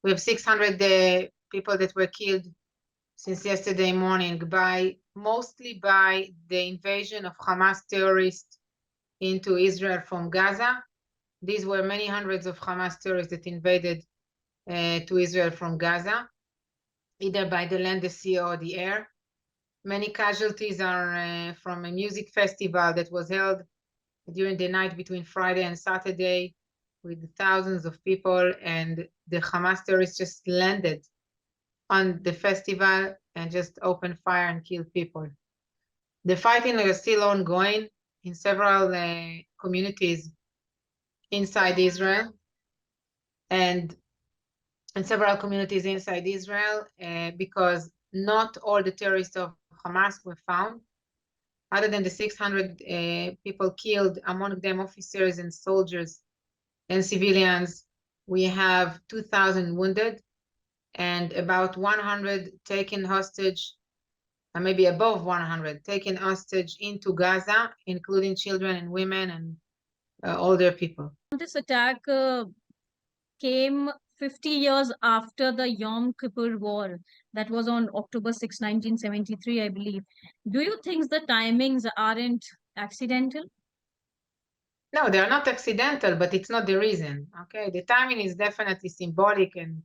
We have 600 people that were killed since yesterday morning mostly by the invasion of Hamas terrorists into Israel from Gaza. These were many hundreds of Hamas terrorists that invaded to Israel from Gaza, either by the land, the sea, or the air. Many casualties are from a music festival that was held during the night between Friday and Saturday with thousands of people, and the Hamas terrorists just landed on the festival and just opened fire and killed people. The fighting is still ongoing in several communities inside Israel and in several communities inside Israel because not all the terrorists of Hamas were found. Other than the 600 people killed, among them officers and soldiers and civilians, we have 2,000 wounded and about 100 taken hostage, maybe above 100 taken hostage into Gaza, including children and women and older people. This attack came 50 years after the Yom Kippur War. That was on October 6, 1973, I believe. Do you think the timings aren't accidental? No, they are not accidental, but it's not the reason. Okay, the timing is definitely symbolic, and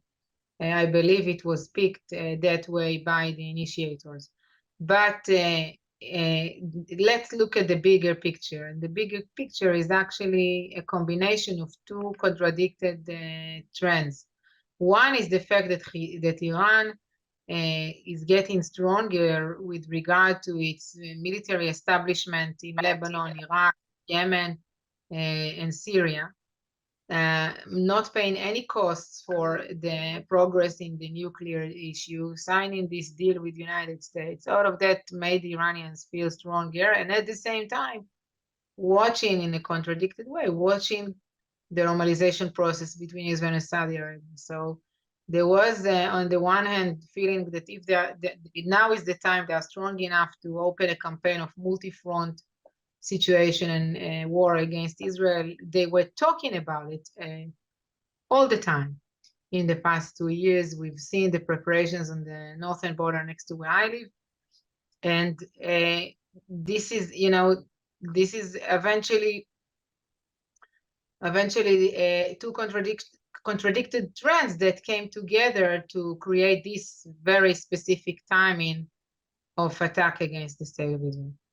I believe it was picked that way by the initiators. But let's look at the bigger picture. And the bigger picture is actually a combination of two contradicted trends. One is the fact that Iran is getting stronger with regard to its military establishment in Lebanon, Iraq, Yemen, and Syria, not paying any costs for the progress in the nuclear issue, signing this deal with the United States. All of that made the Iranians feel stronger, and at the same time, watching in a contradicted way, watching the normalization process between Israel and Saudi Arabia. So there was, on the one hand, feeling that if now is the time they are strong enough to open a campaign of multi-front situation and war against Israel, they were talking about it all the time. In the past 2 years, we've seen the preparations on the northern border next to where I live. And this is, this is eventually two contradicted trends that came together to create this very specific timing of attack against the state of Israel.